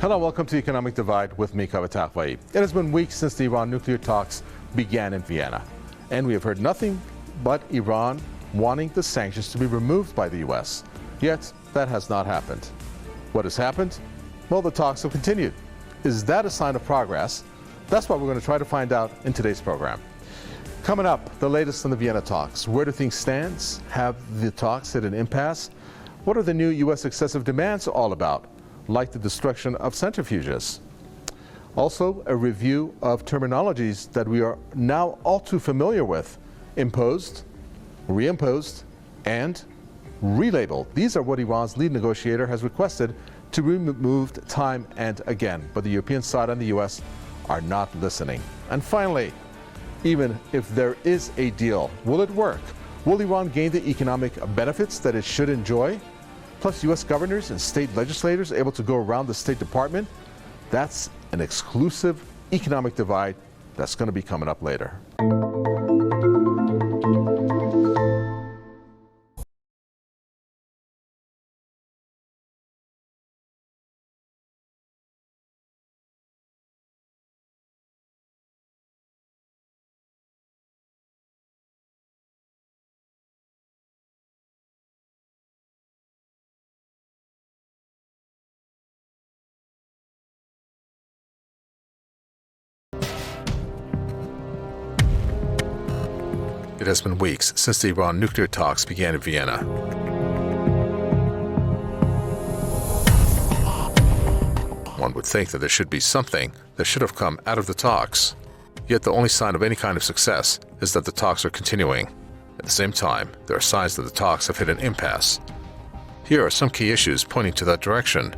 Hello, welcome to Economic Divide with me, Kaveh Taqvai. It has been weeks since the Iran nuclear talks began in Vienna, and we have heard nothing but Iran wanting the sanctions to be removed by the U.S. Yet, that has not happened. What has happened? Well, the talks have continued. Is that a sign of progress? That's what we're going to try to find out in today's program. Coming up, the latest on the Vienna talks. Where do things stand? Have the talks hit an impasse? What are the new U.S. excessive demands all about, like the destruction of centrifuges? Also, a review of terminologies that we are now all too familiar with: imposed, reimposed, and relabeled. These are what Iran's lead negotiator has requested to be removed time and again. But the European side and the U.S. are not listening. And finally, even if there is a deal, will it work? Will Iran gain the economic benefits that it should enjoy? Plus, U.S. governors and state legislators able to go around the State Department? That's an exclusive economic divide that's going to be coming up later. It has been weeks since the Iran nuclear talks began in Vienna. One would think that there should be something that should have come out of the talks. Yet the only sign of any kind of success is that the talks are continuing. At the same time, there are signs that the talks have hit an impasse. Here are some key issues pointing to that direction.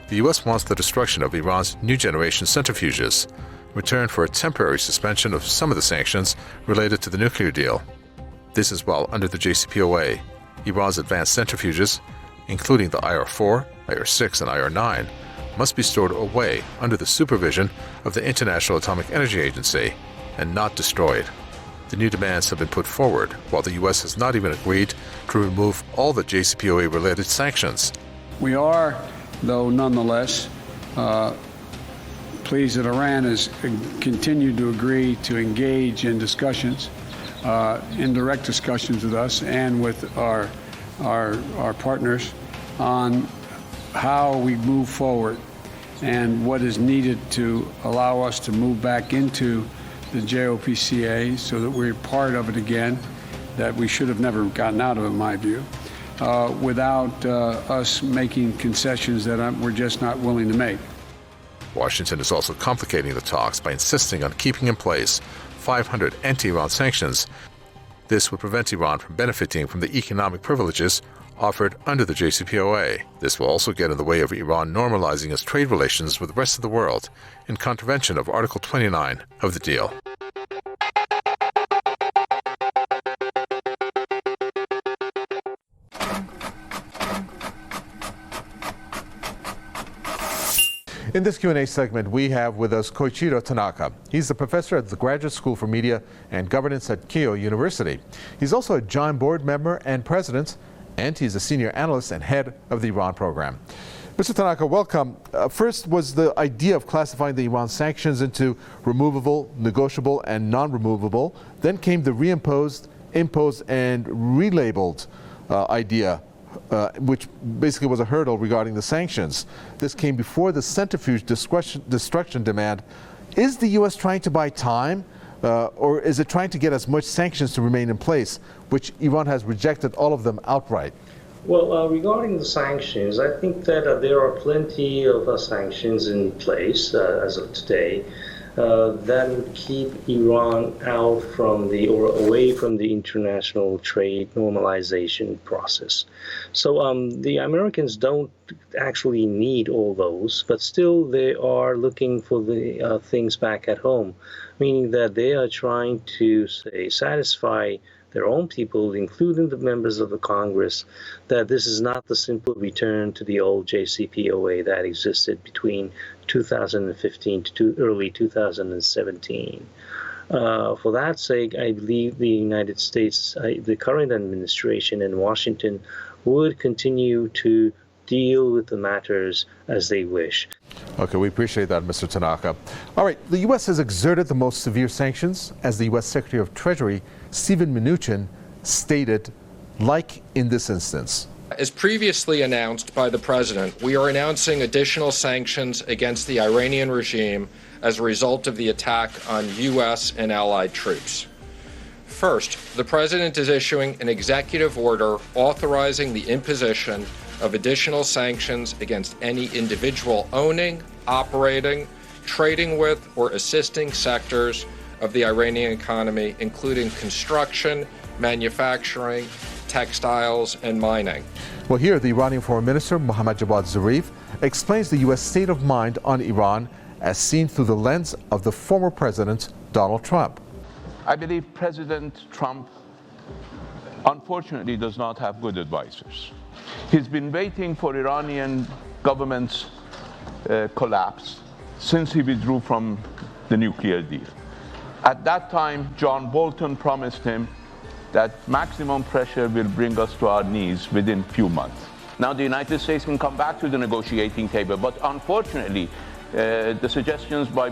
The U.S. wants the destruction of Iran's new generation centrifuges, return for a temporary suspension of some of the sanctions related to the nuclear deal. This is while under the JCPOA, Iran's advanced centrifuges, including the IR-4, IR-6, and IR-9, must be stored away under the supervision of the International Atomic Energy Agency and not destroyed. The new demands have been put forward, while the U.S. has not even agreed to remove all the JCPOA-related sanctions. We are, though, nonetheless, pleased that Iran has continued to agree to engage in discussions, in direct discussions with us and with our partners on how we move forward and what is needed to allow us to move back into the JCPOA so that we're part of it again, that we should have never gotten out of, in my view, without us making concessions that we're just not willing to make. Washington is also complicating the talks by insisting on keeping in place 500 anti-Iran sanctions. This would prevent Iran from benefiting from the economic privileges offered under the JCPOA. This will also get in the way of Iran normalizing its trade relations with the rest of the world, in contravention of Article 29 of the deal. In this Q&A segment, we have with us Koichiro Tanaka. He's a professor at the Graduate School for Media and Governance at Keio University. He's also a joint board member and president, and he's a senior analyst and head of the Iran program. Mr. Tanaka, welcome. First was the idea of classifying the Iran sanctions into removable, negotiable, and non-removable. Then came the reimposed, imposed, and relabeled idea, which basically was a hurdle regarding the sanctions. This came before the centrifuge destruction demand. Is the U.S. trying to buy time, or is it trying to get as much sanctions to remain in place, which Iran has rejected all of them outright? Well, regarding the sanctions, I think that there are plenty of sanctions in place as of today that would keep Iran out from or away from the international trade normalization process. So the Americans don't actually need all those, but still they are looking for the things back at home, meaning that they are trying to, say, satisfy their own people, including the members of the Congress, that this is not the simple return to the old JCPOA that existed between 2015 to early 2017. For that sake, I believe the United States, the current administration in Washington, would continue to deal with the matters as they wish. Okay, we appreciate that, Mr. Tanaka. All right, the U.S. has exerted the most severe sanctions, as the U.S. Secretary of Treasury, Steven Mnuchin, stated, like in this instance. As previously announced by the President, we are announcing additional sanctions against the Iranian regime as a result of the attack on U.S. and allied troops. First, the President is issuing an executive order authorizing the imposition of additional sanctions against any individual owning, operating, trading with, or assisting sectors of the Iranian economy, including construction, manufacturing, textiles, and mining. Well, here the Iranian Foreign Minister, Mohammad Javad Zarif, explains the U.S. state of mind on Iran as seen through the lens of the former President, Donald Trump. I believe President Trump, unfortunately, does not have good advisors. He's been waiting for Iranian government's collapse since he withdrew from the nuclear deal. At that time, John Bolton promised him that maximum pressure will bring us to our knees within few months. Now the United States can come back to the negotiating table, but unfortunately, the suggestions by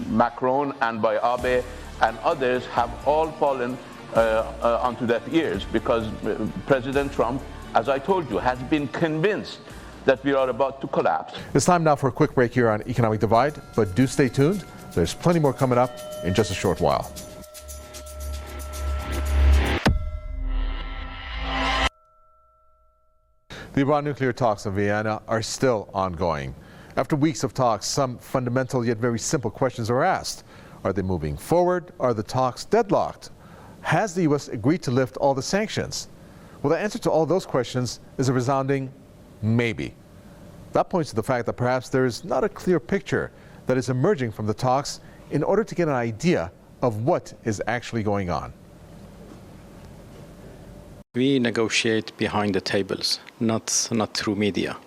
Macron and by Abe and others have all fallen onto deaf ears because President Trump, as I told you, has been convinced that we are about to collapse. It's time now for a quick break here on Economic Divide, but do stay tuned. There's plenty more coming up in just a short while. The Iran nuclear talks in Vienna are still ongoing. After weeks of talks, some fundamental yet very simple questions are asked. Are they moving forward? Are the talks deadlocked? Has the U.S. agreed to lift all the sanctions? Well, the answer to all those questions is a resounding maybe. That points to the fact that perhaps there is not a clear picture that is emerging from the talks in order to get an idea of what is actually going on. We negotiate behind the tables, not through media.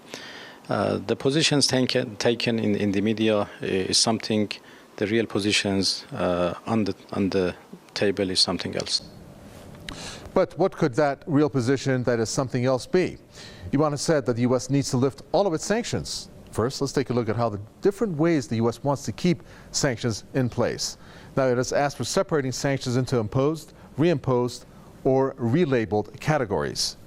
The positions taken in the media is something. The real positions on the table is something else. But what could that real position that is something else be? Iran has said that the U.S. needs to lift all of its sanctions. First, let's take a look at how the different ways the U.S. wants to keep sanctions in place. Now, it has asked for separating sanctions into imposed, reimposed, or relabeled categories.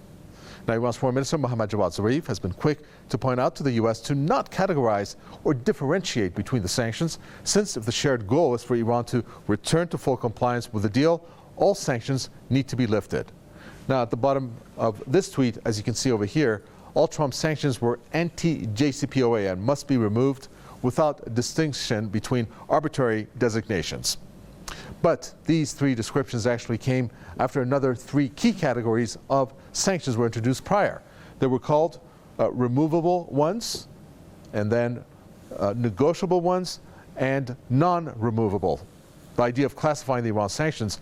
Now, Iran's Foreign Minister Mohammad Javad Zarif has been quick to point out to the U.S. to not categorize or differentiate between the sanctions, since if the shared goal is for Iran to return to full compliance with the deal, all sanctions need to be lifted. Now, at the bottom of this tweet, as you can see over here, all Trump sanctions were anti-JCPOA and must be removed without distinction between arbitrary designations. But these three descriptions actually came after another three key categories of sanctions were introduced prior. They were called removable ones, and then negotiable ones, and non-removable. The idea of classifying the Iran sanctions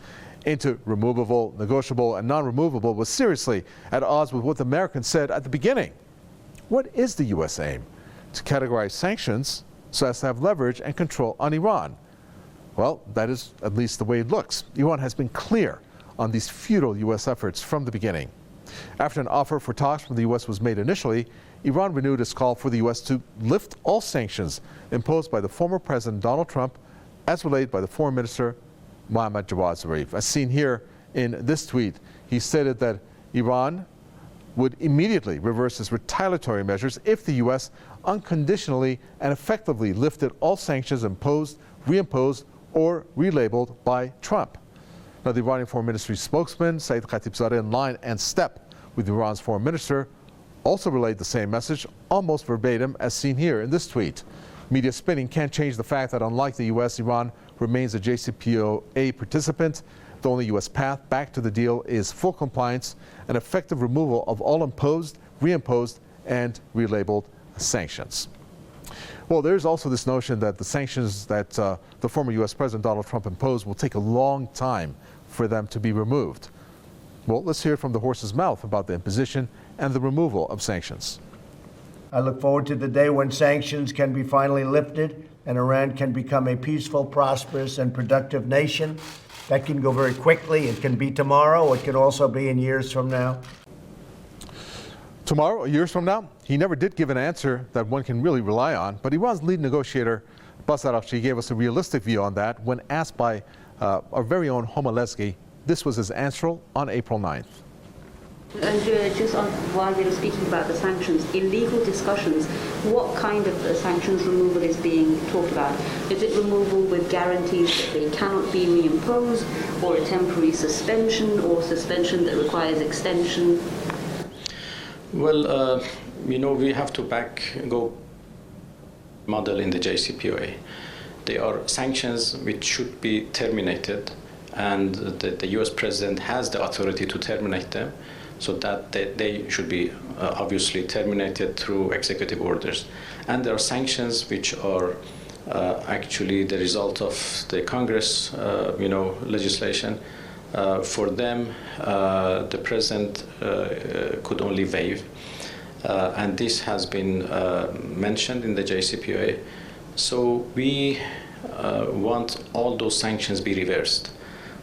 into removable, negotiable, and non-removable was seriously at odds with what the Americans said at the beginning. What is the U.S. aim? To categorize sanctions so as to have leverage and control on Iran. Well, that is at least the way it looks. Iran has been clear on these futile U.S. efforts from the beginning. After an offer for talks from the U.S. was made initially, Iran renewed its call for the U.S. to lift all sanctions imposed by the former President Donald Trump, as relayed by the Foreign Minister Mohammad Javad Zarif. As seen here in this tweet, he stated that Iran would immediately reverse its retaliatory measures if the U.S. unconditionally and effectively lifted all sanctions imposed, reimposed, or relabeled by Trump. Now, the Iranian Foreign Ministry spokesman, Saeed Khatibzadeh, in line and step with Iran's foreign minister, also relayed the same message, almost verbatim, as seen here in this tweet. Media spinning can't change the fact that unlike the U.S., Iran remains a JCPOA participant. The only U.S. path back to the deal is full compliance and effective removal of all imposed, reimposed, and relabeled sanctions. Well, there's also this notion that the sanctions that the former U.S. President Donald Trump imposed will take a long time for them to be removed. Well, let's hear from the horse's mouth about the imposition and the removal of sanctions. I look forward to the day when sanctions can be finally lifted and Iran can become a peaceful, prosperous, and productive nation. That can go very quickly. It can be tomorrow. It can also be in years from now. Tomorrow, years from now, he never did give an answer that one can really rely on, but Iran's lead negotiator, Abbas Araghchi, gave us a realistic view on that when asked by our very own Homa Lesky. This was his answer on April 9th. And just on, while we were speaking about the sanctions, illegal discussions, what kind of sanctions removal is being talked about? Is it removal with guarantees that they cannot be reimposed, or a temporary suspension, or suspension that requires extension? Well, we have to go model in the JCPOA. There are sanctions which should be terminated, and the US president has the authority to terminate them, so that they should be obviously terminated through executive orders. And there are sanctions which are actually the result of the Congress, legislation. For them, the president could only waive, and this has been mentioned in the JCPOA. So we want all those sanctions be reversed.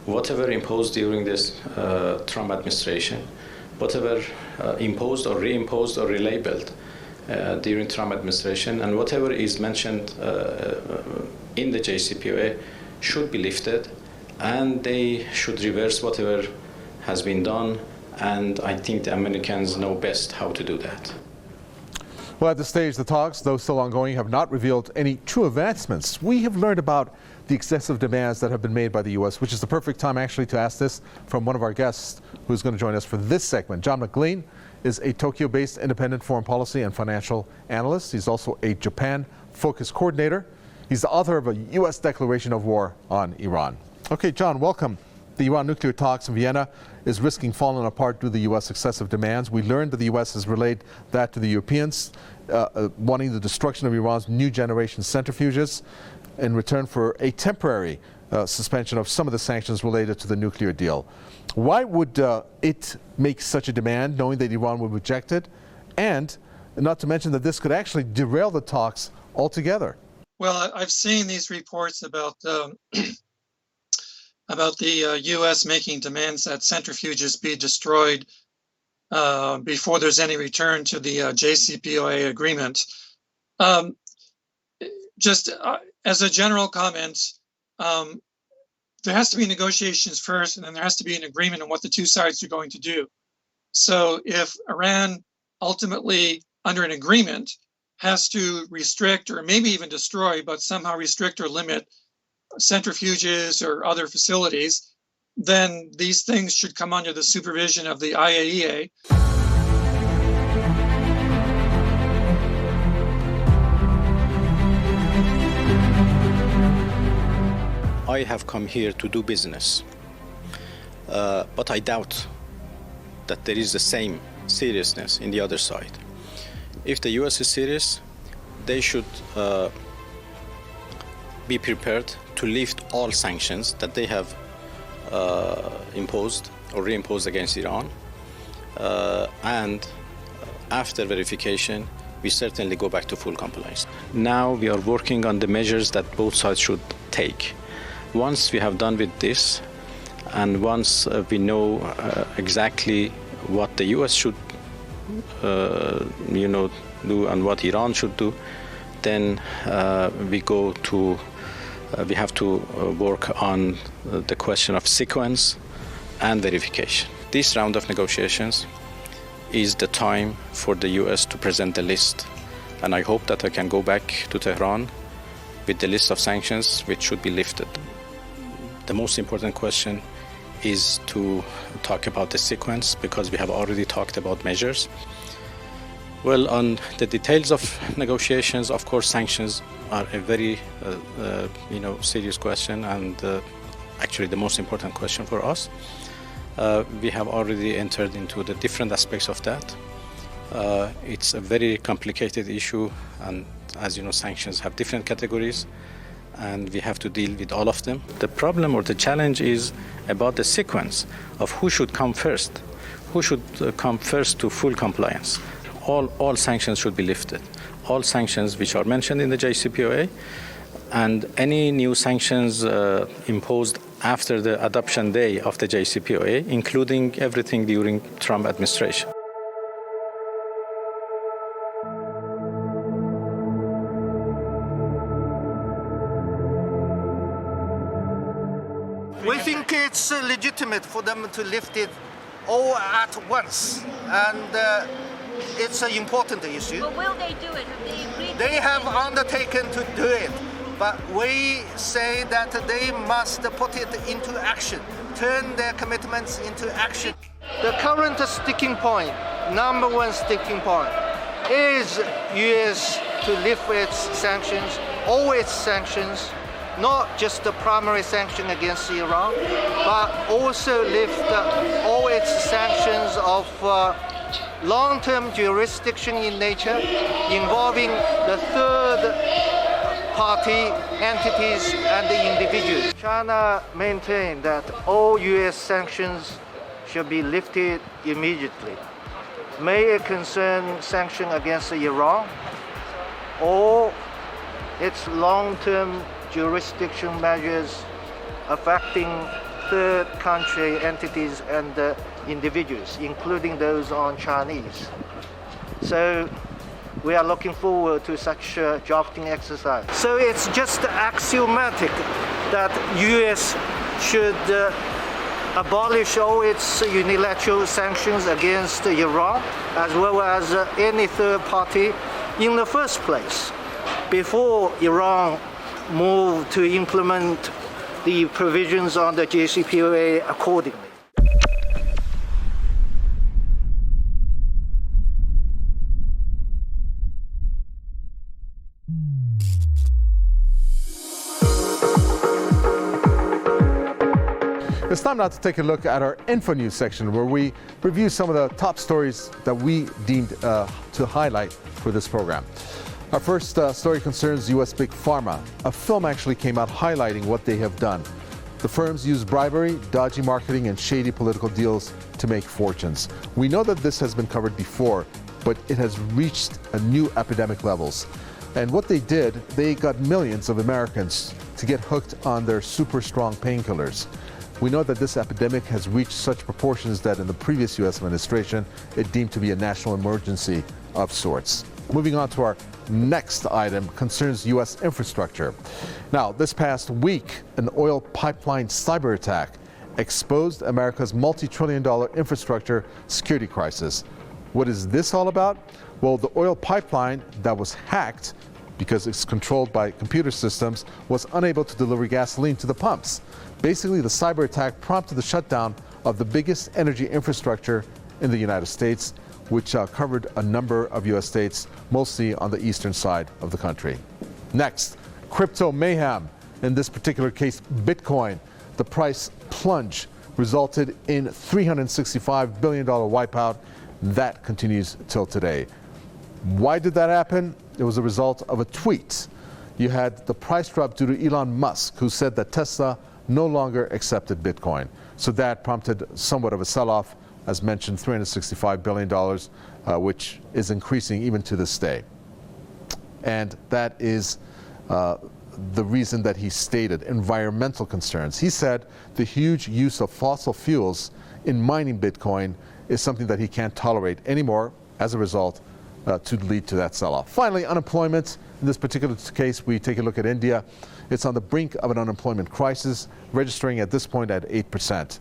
Whatever imposed during this Trump administration, whatever imposed or reimposed or relabeled during Trump administration, and whatever is mentioned in the JCPOA should be lifted, and they should reverse whatever has been done, and I think the Americans know best how to do that. Well, at this stage, the talks, though still ongoing, have not revealed any true advancements. We have learned about the excessive demands that have been made by the U.S., which is the perfect time actually to ask this from one of our guests who's going to join us for this segment. John McLean is a Tokyo-based independent foreign policy and financial analyst. He's also a Japan-focused coordinator. He's the author of a U.S. declaration of war on Iran. Okay, John, welcome. The Iran nuclear talks in Vienna is risking falling apart due to the U.S. excessive demands. We learned that the U.S. has relayed that to the Europeans, wanting the destruction of Iran's new generation centrifuges in return for a temporary suspension of some of the sanctions related to the nuclear deal. Why would it make such a demand, knowing that Iran would reject it, and not to mention that this could actually derail the talks altogether? Well, I've seen these reports about about the U.S. making demands that centrifuges be destroyed before there's any return to the JCPOA agreement. Just as a general comment, there has to be negotiations first, and then there has to be an agreement on what the two sides are going to do. So if Iran ultimately, under an agreement, has to restrict or maybe even destroy, but somehow restrict or limit centrifuges or other facilities, then these things should come under the supervision of the IAEA. I have come here to do business, but I doubt that there is the same seriousness in the other side. If the US is serious, they should be prepared to lift all sanctions that they have imposed or reimposed against Iran, and after verification, we certainly go back to full compliance. Now we are working on the measures that both sides should take. Once we have done with this, and once we know exactly what the US should do and what Iran should do, then we have to work on the question of sequence and verification. This round of negotiations is the time for the US to present the list, and I hope that I can go back to Tehran with the list of sanctions which should be lifted. The most important question is to talk about the sequence, because we have already talked about measures. Well, on the details of negotiations, of course, sanctions are a very serious question, and actually the most important question for us. We have already entered into the different aspects of that. It's a very complicated issue, and as you know, sanctions have different categories, and we have to deal with all of them. The problem or the challenge is about the sequence of who should come first. Who should come first to full compliance? All sanctions should be lifted. All sanctions which are mentioned in the JCPOA, and any new sanctions imposed after the adoption day of the JCPOA, including everything during Trump administration. We think it's legitimate for them to lift it all at once, and it's an important issue. But will they do it? Have they agreed? They have undertaken to do it, but we say that they must put it into action, turn their commitments into action. The current sticking point, number one sticking point, is U.S. to lift its sanctions, all its sanctions, not just the primary sanction against Iran, but also lift all its sanctions of long-term jurisdiction in nature, involving the third-party entities and the individuals. China maintained that all U.S. sanctions should be lifted immediately. May it concern sanctions against Iran or its long-term jurisdiction measures affecting third country entities and individuals, including those on Chinese. So we are looking forward to such a drafting exercise. So it's just axiomatic that U.S. should abolish all its unilateral sanctions against Iran, as well as any third party in the first place, before Iran moved to implement the provisions on the JCPOA accordingly. It's time now to take a look at our Info News section, where we review some of the top stories that we deemed to highlight for this program. Our first story concerns U.S. Big Pharma. A film actually came out highlighting what they have done. The firms use bribery, dodgy marketing, and shady political deals to make fortunes. We know that this has been covered before, but it has reached a new epidemic levels. And what they did, they got millions of Americans to get hooked on their super strong painkillers. We know that this epidemic has reached such proportions that in the previous U.S. administration, it deemed to be a national emergency of sorts. Moving on to our next item concerns U.S. infrastructure. Now, this past week, an oil pipeline cyber attack exposed America's multi-trillion-dollar infrastructure security crisis. What is this all about? Well, the oil pipeline that was hacked, because it's controlled by computer systems, was unable to deliver gasoline to the pumps. Basically, the cyber attack prompted the shutdown of the biggest energy infrastructure in the United States, which covered a number of U.S. states, mostly on the eastern side of the country. Next, crypto mayhem. In this particular case, Bitcoin. The price plunge resulted in $365 billion wipeout. That continues till today. Why did that happen? It was a result of a tweet. You had the price drop due to Elon Musk, who said that Tesla no longer accepted Bitcoin. So that prompted somewhat of a sell-off, as mentioned, $365 billion, which is increasing even to this day. And that is the reason that he stated environmental concerns. He said the huge use of fossil fuels in mining Bitcoin is something that he can't tolerate anymore. As a result, to lead to that sell-off. Finally, unemployment. In this particular case, we take a look at India. It's on the brink of an unemployment crisis, registering at this point at 8%.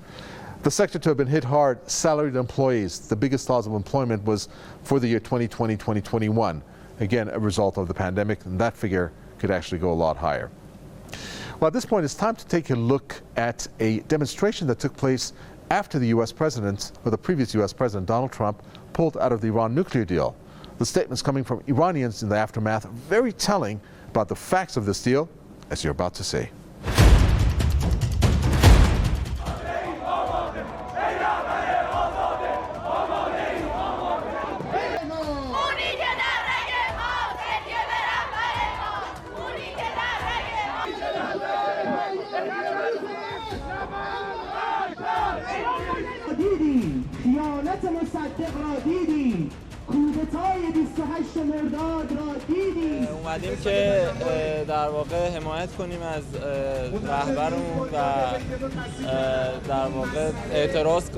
The sector to have been hit hard, salaried employees. The biggest loss of employment was for the year 2020-2021. Again, a result of the pandemic, and that figure could actually go a lot higher. Well, at this point, it's time to take a look at a demonstration that took place after the U.S. president, or the previous U.S. president, Donald Trump, pulled out of the Iran nuclear deal. The statements coming from Iranians in the aftermath are very telling about the facts of this deal, as you're about to see. اومدیم که در واقع حمایت کنیم از رهبرمون و در واقع اعتراض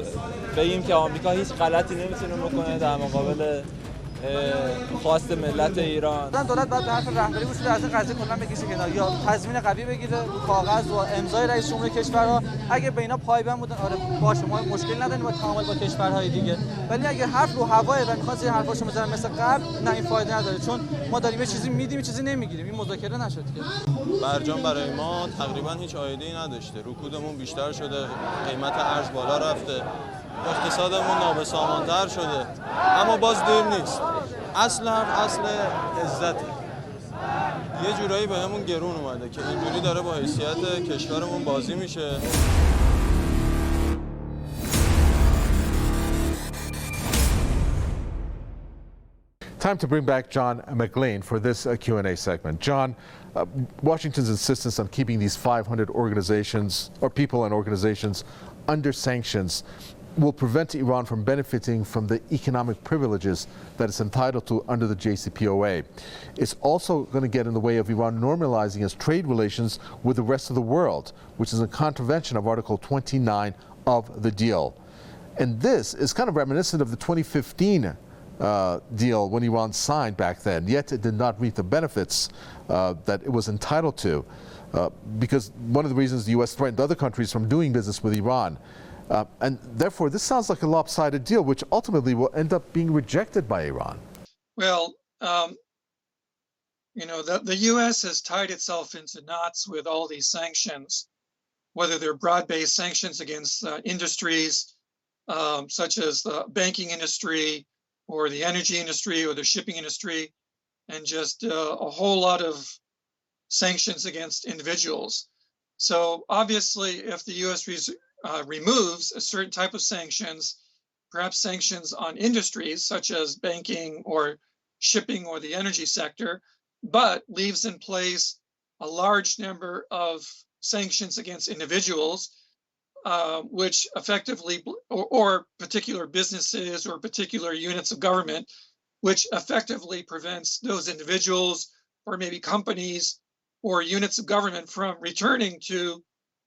بگیم که آمریکا هیچ غلطی نمیتونه بکنه در مقابل خواست ملت ایران. دولت باید به حرف رهبری گوش بده، از این قضیه کلا بکشه کنار یا تضمین قوی بگیره رو کاغذ و امضای رئیس جمهور کشورها. اگه به اینا پایبند بودن آره باشه ما مشکلی نداریم با تعامل با کشورهای دیگه، ولی اگه حرف رو هواه و میخوان زیر حرفاشو بزنن مثل قبل، نه این فایده نداره، چون ما داریم یه چیزی میدیم چیزی نمیگیریم. این مذاکره نشد که. برجام برای ما تقریبا هیچ آیده‌ای نداشته، رکودمون بیشتر شده، قیمت ارز بالا رفته، اقتصادمون نابسامان‌تر شده، اما باز دیر نیست. اصل عزته. یه جورایی بهمون گرون اومده که اینجوری داره با حیثیت کشورمون بازی میشه. Time to bring back John McLean for this Q&A segment. John, Washington's insistence on keeping these 500 organizations, or people and organizations, under sanctions will prevent Iran from benefiting from the economic privileges that it's entitled to under the JCPOA. It's also going to get in the way of Iran normalizing its trade relations with the rest of the world, which is a contravention of Article 29 of the deal. And this is kind of reminiscent of the 2015 deal when Iran signed back then, yet it did not reap the benefits that it was entitled to, because one of the reasons the U.S. threatened other countries from doing business with Iran. And therefore, this sounds like a lopsided deal, which ultimately will end up being rejected by Iran. Well, you know, the U.S. has tied itself into knots with all these sanctions, whether they're broad-based sanctions against industries, such as the banking industry, or the energy industry, or the shipping industry, and just a whole lot of sanctions against individuals. So obviously, if the U.S. removes a certain type of sanctions, perhaps sanctions on industries such as banking or shipping or the energy sector, but leaves in place a large number of sanctions against individuals, which effectively, or particular businesses or particular units of government, which effectively prevents those individuals or maybe companies or units of government from returning to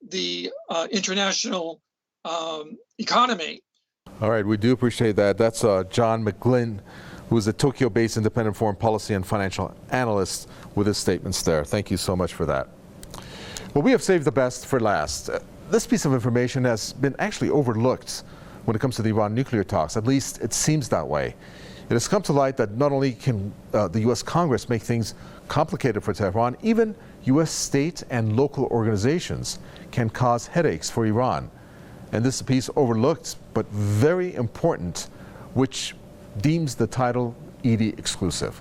the international economy. All right, we do appreciate that. That's John McGlynn, who is a Tokyo-based independent foreign policy and financial analyst, with his statements there. Thank you so much for that. Well, we have saved the best for last. This piece of information has been actually overlooked when it comes to the Iran nuclear talks. At least it seems that way. It has come to light that not only can the U.S. Congress make things complicated for Tehran, even U.S. state and local organizations can cause headaches for Iran. And this is a piece overlooked, but very important, which deems the title ED exclusive.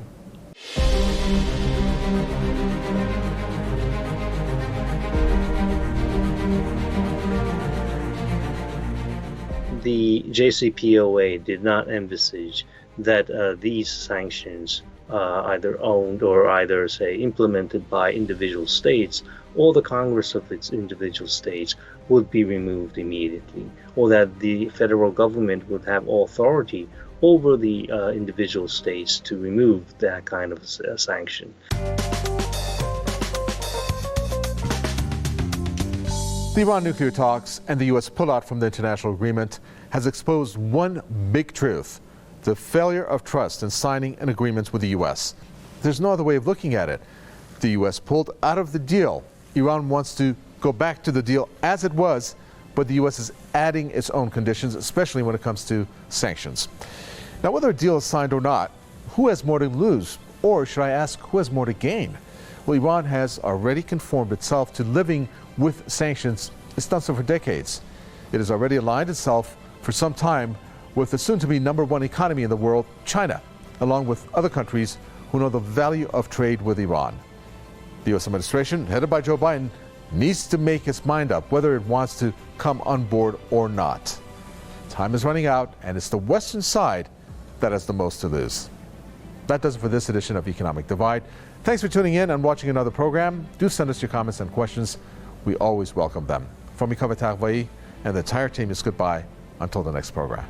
The JCPOA did not envisage that these sanctions either owned or either, say, implemented by individual states, or the Congress of its individual states would be removed immediately, or that the federal government would have authority over the individual states to remove that kind of sanction. The Iran nuclear talks and the U.S. pullout from the international agreement has exposed one big truth: the failure of trust in signing an agreement with the U.S. There's no other way of looking at it. The U.S. pulled out of the deal. Iran wants to go back to the deal as it was, but the U.S. is adding its own conditions, especially when it comes to sanctions. Now, whether a deal is signed or not, who has more to lose? Or should I ask, who has more to gain? Well, Iran has already conformed itself to living with sanctions. It's done so for decades. It has already aligned itself for some time with the soon-to-be #1 economy in the world, China, along with other countries who know the value of trade with Iran. The U.S. administration, headed by Joe Biden, needs to make its mind up whether it wants to come on board or not. Time is running out, and it's the Western side that has the most to lose. That does it for this edition of Economic Divide. Thanks for tuning in and watching another program. Do send us your comments and questions. We always welcome them. From Mikhail Taqvai and the entire team is goodbye until the next program.